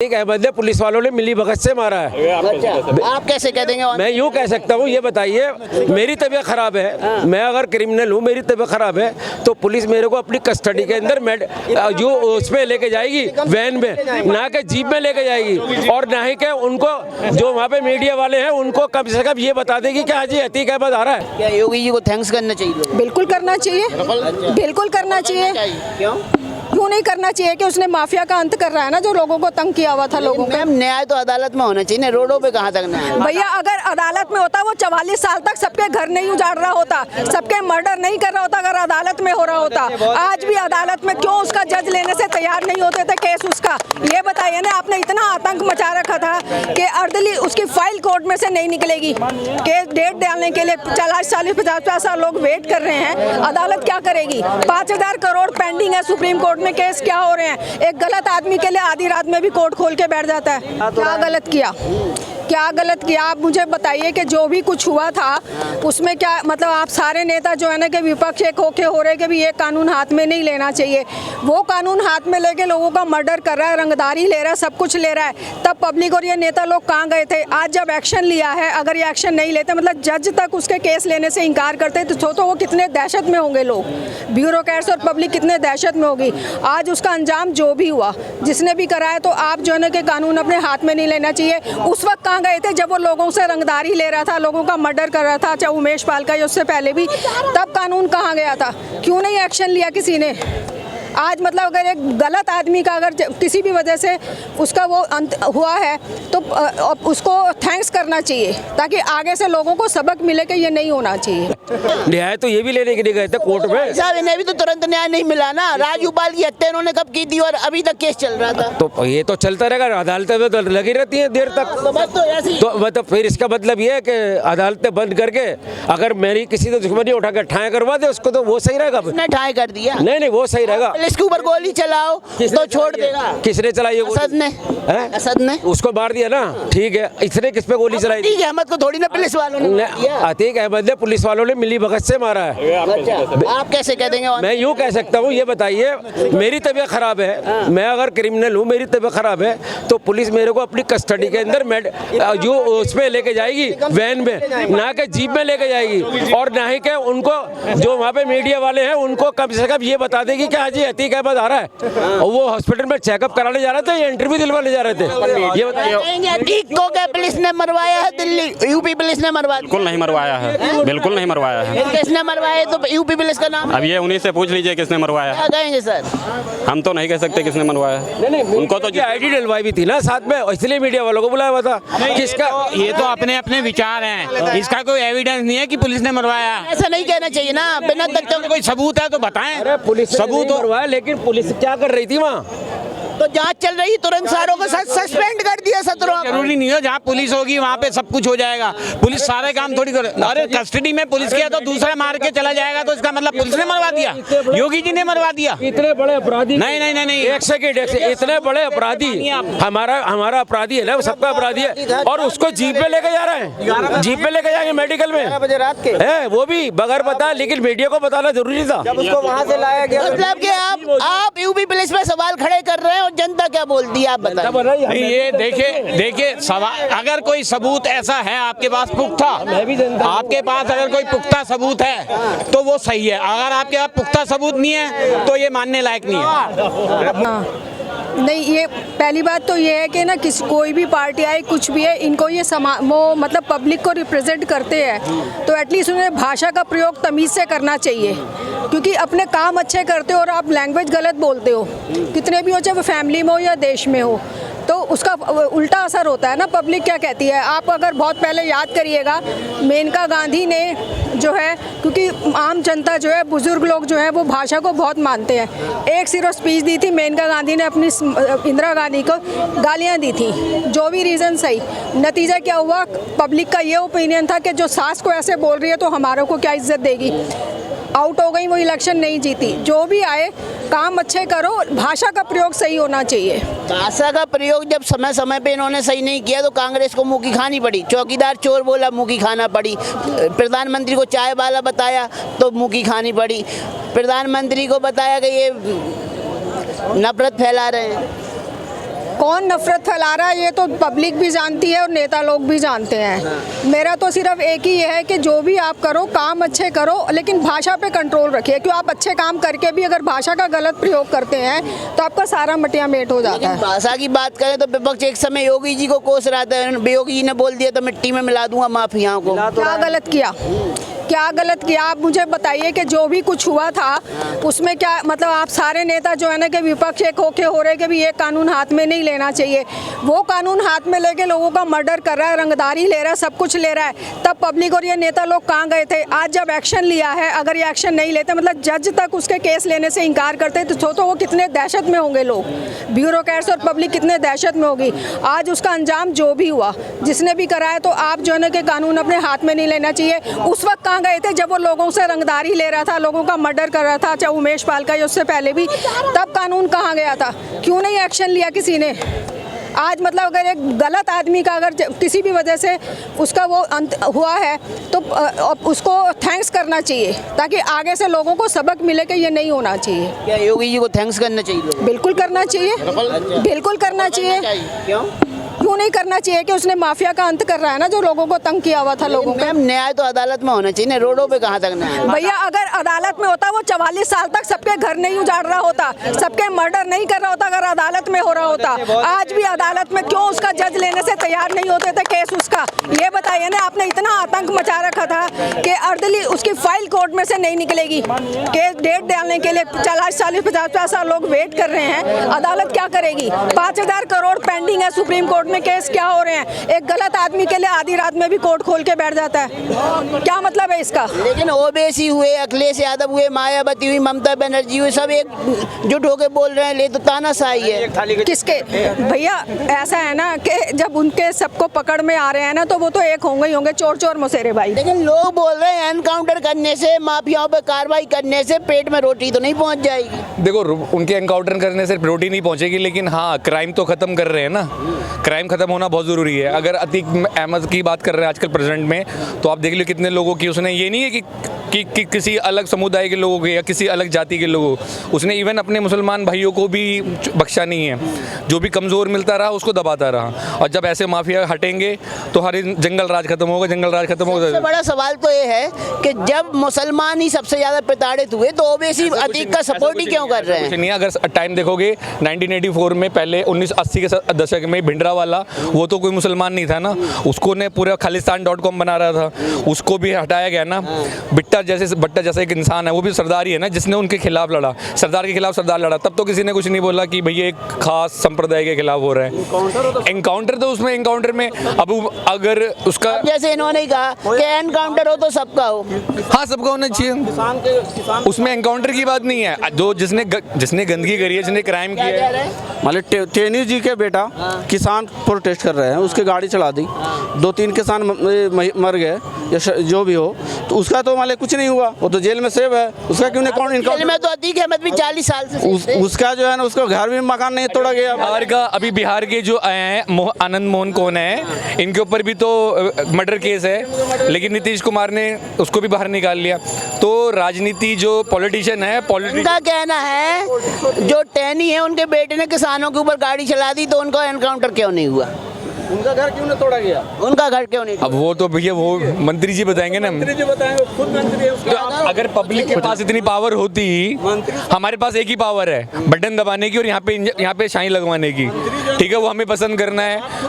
एक अहमद ने पुलिस वालों ने मिली भगत से मारा है। अच्छा, आप कैसे कह देंगे? मैं यूँ कह सकता हूँ, ये बताइए, मेरी तबीयत खराब है, मैं अगर क्रिमिनल हूँ, मेरी तबीयत खराब है, तो पुलिस मेरे को अपनी कस्टडी के अंदर जो उसमें लेके जाएगी, वैन में, ना कि जीप में लेके जाएगी, और ना ही कि उनको जो वहाँ पे मीडिया वाले हैं उनको कम से कम ये बता देगी कि हाजी अतीक अहमद आ रहा है। क्या योगी जी को थैंक्स करना चाहिए? बिल्कुल करना चाहिए, बिल्कुल करना चाहिए। क्यों नहीं करना चाहिए कि उसने माफिया का अंत कर रहा है ना, जो लोगों को तंग किया हुआ था लोगों को। मैम, न्याय तो अदालत में होना चाहिए ना, रोडों पे कहाँ तक न्याय? भैया अगर अदालत में होता, वो 44 साल तक सबके घर नहीं उजाड़ रहा होता, सबके मर्डर नहीं कर रहा होता, अगर अदालत में हो रहा होता। आज भी अदालत में क्यों उसका जज लेने से तैयार नहीं होते थे केस उसका? ये बताइए ना, आपने इतना आतंक मचा रखा था कि अर्दली उसकी फाइल कोर्ट में से नहीं निकलेगी। केस डेट डालने के लिए 40-50 साल लोग वेट कर रहे हैं, अदालत क्या करेगी? 5000 करोड़ पेंडिंग है सुप्रीम कोर्ट में, केस क्या हो रहे हैं? एक गलत आदमी के लिए आधी रात में भी कोर्ट खोल के बैठ जाता है। क्या गलत किया, क्या गलत किया? आप मुझे बताइए कि जो भी कुछ हुआ था उसमें क्या मतलब, आप सारे नेता जो है ना कि विपक्ष एक होके हो रहे कि भी ये कानून हाथ में नहीं लेना चाहिए। वो कानून हाथ में लेके लोगों का मर्डर कर रहा है, रंगदारी ले रहा है, सब कुछ ले रहा है, तब पब्लिक और ये नेता लोग कहाँ गए थे? आज जब एक्शन लिया है, अगर ये एक्शन नहीं लेते, मतलब जज तक उसके केस लेने से इनकार करते, तो वो कितने दहशत में होंगे लोग, ब्यूरोक्रेट्स और पब्लिक कितने दहशत में होगी। आज उसका अंजाम जो भी हुआ, जिसने भी कराया, तो आप जो है ना कि कानून अपने हाथ में नहीं लेना चाहिए। उस वक्त गए थे जब वो लोगों से रंगदारी ले रहा था, लोगों का मर्डर कर रहा था, चाहे उमेश पाल का या उससे पहले भी, तब कानून कहाँ गया था? क्यों नहीं एक्शन लिया किसी ने? आज मतलब अगर एक गलत आदमी का अगर किसी भी वजह से उसका वो अंत हुआ है, तो उसको थैंक्स करना चाहिए, ताकि आगे से लोगों को सबक मिले कि ये नहीं होना चाहिए। न्याय तो ये भी लेने के लिए गए थे कोर्ट में साहब, इन्हें भी तो तुरंत न्याय नहीं मिला ना। राजूपाल की हत्या इन्होंने कब की थी और अभी तक केस चल रहा था। तो ये तो चलता रहेगा, अदालतें में तो लगी रहती हैं देर तक। तो मतलब फिर इसका मतलब ये है कि अदालतें बंद करके अगर मेरी किसी से दुश्मनी उठा कर ठाए करवा दे उसको, तो वो सही रहेगा। उसने ठाए कर दिया? नहीं, वो सही रहेगा। इसके ऊपर गोली चलाओ तो छोड़ देगा। किसने चलाई? असद ने उसको मार दिया ना, ठीक है। इसने किस पे गोली चलाई? अतीक अहमद को थोड़ी ना पुलिस वालों ने अतीक अहमद ने पुलिस वालों ने मिली भगत से मारा है। अच्छा, आप कैसे कह देंगे? मैं यूँ कह सकता हूँ, ये बताइए, मेरी तबीयत खराब है, मैं अगर क्रिमिनल हूँ, मेरी तबीयत खराब है, तो पुलिस मेरे को अपनी कस्टडी के अंदर जो उसमें लेके जाएगी, वैन में, ना कि जीप में लेके जाएगी, और ना ही कि उनको जो वहाँ पे मीडिया वाले हैं उनको कम से कम ये बता देगी कि हाजी अतीक अहमद आ रहा है, और वो हॉस्पिटल में चेकअप कराने जा रहे थे या इंटरव्यू दिलवाने जा रहे थे। ये बताइए, अतीक को क्या पुलिस ने मरवाया है? दिल्ली यूपी पुलिस ने मरवाया? बिल्कुल नहीं मरवाया है, बिल्कुल नहीं मरवाया है। किसने मरवाया? तो यूपी पुलिस का नाम अब ये उन्हीं से पूछ लीजिए किसने मरवाया। क्या कहेंगे सर? हम तो नहीं कह सकते किसने मरवाया। नहीं, उनको तो आईडी डलवाई भी थी ना साथ में, इसलिए मीडिया वालों को बुलाया हुआ था। किसका? ये तो अपने अपने विचार हैं, इसका कोई एविडेंस नहीं है कि पुलिस ने मरवाया। ऐसा नहीं कहना चाहिए ना, बिना तथ्यों के। कोई सबूत है तो बताएं। अरे पुलिस सबूत मरवाया, लेकिन पुलिस क्या कर रही थी वहाँ? तो जांच चल रही, तुरंत सारों को सस्पेंड कर दिया। 17 जरूरी नहीं है जहाँ पुलिस होगी वहाँ पे सब कुछ हो जाएगा। पुलिस सारे काम थोड़ी करे। अरे कस्टडी में पुलिस किया तो दूसरा मार के चला जाएगा, तो इसका मतलब पुलिस ने मरवा दिया, योगी जी ने मरवा दिया। इतने बड़े अपराधी? नहीं, एक सेकंड, इतने बड़े अपराधी, हमारा अपराधी है ना, सबका अपराधी है, और उसको जीप पे लेके जा रहे हैं, जीप पे लेके जाएंगे मेडिकल में 11 बजे रात के है, वो भी बगैर बताया, लेकिन मीडिया को बताना जरूरी था। उसको वहाँ से लाया गया। मतलब कि आप यूपी पुलिस पे सवाल खड़े कर रहे हैं और जनता क्या बोलती है, आप बताइए। ये देखिए सवाल, अगर कोई सबूत ऐसा है आपके पास पुख्ता, आपके पास अगर कोई पुख्ता सबूत है तो वो सही है। अगर आपके पास पुख्ता सबूत नहीं है तो ये मानने लायक नहीं है। नहीं, ये पहली बात तो ये है कि ना कोई भी पार्टी आए, कुछ भी है, इनको ये वो मतलब पब्लिक को रिप्रेजेंट करते हैं, तो एटलीस्ट उन्हें भाषा का प्रयोग तमीज़ से करना चाहिए, क्योंकि अपने काम अच्छे करते हो और आप लैंग्वेज गलत बोलते हो, कितने भी हो, चाहे वो फैमिली में हो या देश में हो, तो उसका उल्टा असर होता है ना। पब्लिक क्या कहती है? आप अगर बहुत पहले याद करिएगा, मेनका गांधी ने जो है, क्योंकि आम जनता जो है, बुजुर्ग लोग जो है, वो भाषा को बहुत मानते हैं, एक सिर्फ स्पीच दी थी मेनका गांधी ने, अपनी इंदिरा गांधी को गालियां दी थी, जो भी रीज़न सही, नतीजा क्या हुआ? पब्लिक का ये ओपिनियन था कि जो सास को ऐसे बोल रही है तो हमारों को क्या इज्जत देगी, आउट हो गई, वो इलेक्शन नहीं जीती। जो भी आए, काम अच्छे करो, भाषा का प्रयोग सही होना चाहिए। भाषा का प्रयोग जब समय समय पे इन्होंने सही नहीं किया तो कांग्रेस को मुँह की खानी पड़ी। चौकीदार चोर बोला, मुँह की खाना पड़ी। प्रधानमंत्री को चाय वाला बताया तो मुँह की खानी पड़ी। प्रधानमंत्री को बताया कि ये नफरत फैला रहे हैं। कौन नफरत फैला रहा है ये तो पब्लिक भी जानती है और नेता लोग भी जानते हैं। मेरा तो सिर्फ एक ही ये है कि जो भी आप करो काम अच्छे करो, लेकिन भाषा पे कंट्रोल रखिए, क्यों आप अच्छे काम करके भी अगर भाषा का गलत प्रयोग करते हैं तो आपका सारा मटिया मेट हो जाता है। भाषा की बात करें तो विपक्ष एक समय योगी जी को कोस रहा था, योगी जी ने बोल दिया तो मिट्टी में मिला दूंगा माफियाओं को। क्या गलत किया, क्या गलत किया आप मुझे बताइए कि जो भी कुछ हुआ था उसमें क्या मतलब आप सारे नेता जो है ना कि विपक्ष एक होके हो रहे कि भी ये कानून हाथ में नहीं लेना चाहिए, वो कानून हाथ में लेके लोगों का मर्डर कर रहा है, रंगदारी ले रहा है, सब कुछ ले रहा है, तब पब्लिक और ये नेता लोग कहाँ गए थे? आज जब एक्शन लिया है, अगर ये एक्शन नहीं लेते मतलब जज तक उसके केस लेने से इनकार करते तो वो कितने दहशत में होंगे लोग, ब्यूरोक्रेट्स और पब्लिक कितने दहशत में होगी। आज उसका अंजाम जो भी हुआ जिसने भी कराया, तो आप जो है ना कि कानून अपने हाथ में नहीं लेना चाहिए। उस वक्त कहाँ गए थे जब वो लोगों से रंगदारी ले रहा था, लोगों का मर्डर कर रहा था, चाहे उमेश पाल का या उससे पहले भी, तब कानून कहाँ गया था? क्यों नहीं एक्शन लिया किसी ने? आज मतलब अगर एक गलत आदमी का अगर किसी भी वजह से उसका वो अंत हुआ है तो उसको थैंक्स करना चाहिए, ताकि आगे से लोगों को सबक मिले कि ये नहीं होना चाहिए। क्या योगी जी को थैंक्स करना चाहिए? बिल्कुल करना चाहिए, बिल्कुल करना चाहिए। क्यों नहीं करना चाहिए कि उसने माफिया का अंत कर रहा है ना, जो लोगों को तंग किया हुआ था लोगों का। न्याय तो अदालत में होना चाहिए ना, रोडों पे कहाँ तक न्याय? भैया अगर अदालत में होता वो 44 साल तक सबके घर नहीं उजाड़ रहा होता, सबके मर्डर नहीं कर रहा होता अगर अदालत में हो रहा होता। आज भी अदालत में क्यों उसका जज लेने से तैयार नहीं होते थे केस उसका? ये बताइए ना, आपने इतना आतंक मचा रखा था कि अर्दली उसकी फाइल कोर्ट में से नहीं निकलेगी, केस डेट डालने के लिए 40-50 साल लोग वेट कर रहे हैं। अदालत क्या करेगी? 5000 करोड़ पेंडिंग है सुप्रीम कोर्ट में, केस क्या हो रहे हैं? एक गलत आदमी के लिए आधी रात में भी कोर्ट खोल के बैठ जाता है, क्या मतलब है इसका? लेकिन ओवैसी हुए, अखिलेश यादव हुए, मायावती हुई, ममता बनर्जी हुई, सब एक जुट होके बोल रहे हैं, ले तो तानाशाही है। किसके? भैया ऐसा है ना कि जब उनके सबको पकड़ में आ रहे हैं ना तो वो तो एक होंगे ही होंगे, चोर चोर मसेरे भाई। लेकिन लोग बोल रहे हैं एनकाउंटर करने से, माफियाओं पर कार्रवाई करने से पेट में रोटी तो नहीं पहुंच जाएगी। देखो उनके एनकाउंटर करने से रोटी नहीं पहुंचेगी, लेकिन हाँ क्राइम तो खत्म कर रहे हैं ना, क्राइम खत्म होना बहुत ज़रूरी है। अगर अतीक अहमद की बात कर रहे हैं आजकल प्रेजेंट में, तो आप देख लो कितने लोगों की उसने, ये नहीं है कि किसी अलग समुदाय के लोगों के या किसी अलग जाति के लोगों, उसने इवन अपने मुसलमान भाइयों को भी बख्शा नहीं है। जो भी कमज़ोर मिलता रहा उसको दबाता रहा, और जब ऐसे माफिया हटेंगे तो हर जंगल राज खत्म होगा, जंगल राज खत्म होगा। सबसे बड़ा सवाल तो ये है कि जब मुसलमान ही सबसे ज़्यादा प्रताड़ित हुए तो ओवैसी अतीक का सपोर्ट ही क्यों कर रहे हैं? कुछ नहीं, अगर टाइम देखोगे 1984 में, पहले 1980 के दशक में भिंडरावाला, वो तो कोई मुसलमान नहीं था ना, उसको ने पूरा खालिस्तान.com बना रहा था, उसको भी हटाया गया ना। भट्टा जैसे एक इंसान है, वो भी सरदार ही है ना, जिसने उनके खिलाफ लड़ा, सरदार के खिलाफ सरदार लड़ा, तब तो किसी ने कुछ नहीं बोला कि भैया एक खास संप्रदाय के खिलाफ हो रहा है। एनकाउंटर तो उसमें एनकाउंटर में अब अगर उसका जैसे इन्होंने कहा कि एनकाउंटर हो तो सबका हो, हाँ सबका होना चाहिए, उसमें एनकाउंटर की बात नहीं है। जो जिसने गंदगी करी है, जिसने क्राइम किया है, मतलब टेनिस जी के बेटा किसान प्रोटेस्ट कर रहे हैं, उसकी गाड़ी चला दी, 2-3 किसान मर गए या जो भी हो, तो उसका तो मतलब कुछ नहीं हुआ, वो तो जेल में सेव है, उसका क्यों नहीं? जेल में तो अतीक अहमद भी 40 साल से उसका जो है ना, उसका घर भी मकान नहीं तोड़ा गया। बिहार के जो आए हैं आनंद मोहन कौन है, इनके ऊपर भी तो मर्डर केस है, लेकिन नीतीश कुमार ने उसको भी बाहर निकाल लिया। तो राजनीति जो पॉलिटिशियन है, उनका कहना है जो टैनी है उनके बेटे ने किसानों के ऊपर गाड़ी चला दी तो उनका एनकाउंटर क्यों नहीं हुआ? उनका घर क्यों नहीं तोड़ा गया? उनका घर क्यों नहीं? अब वो तो भैया वो मंत्री जी बताएंगे ना, मंत्री जी बताएंगे, खुद मंत्री है उसका। अगर पब्लिक के पास इतनी पावर होती, हमारे पास एक ही पावर है, बटन दबाने की और यहाँ पे शाही लगवाने की, ठीक है, वो हमें पसंद करना है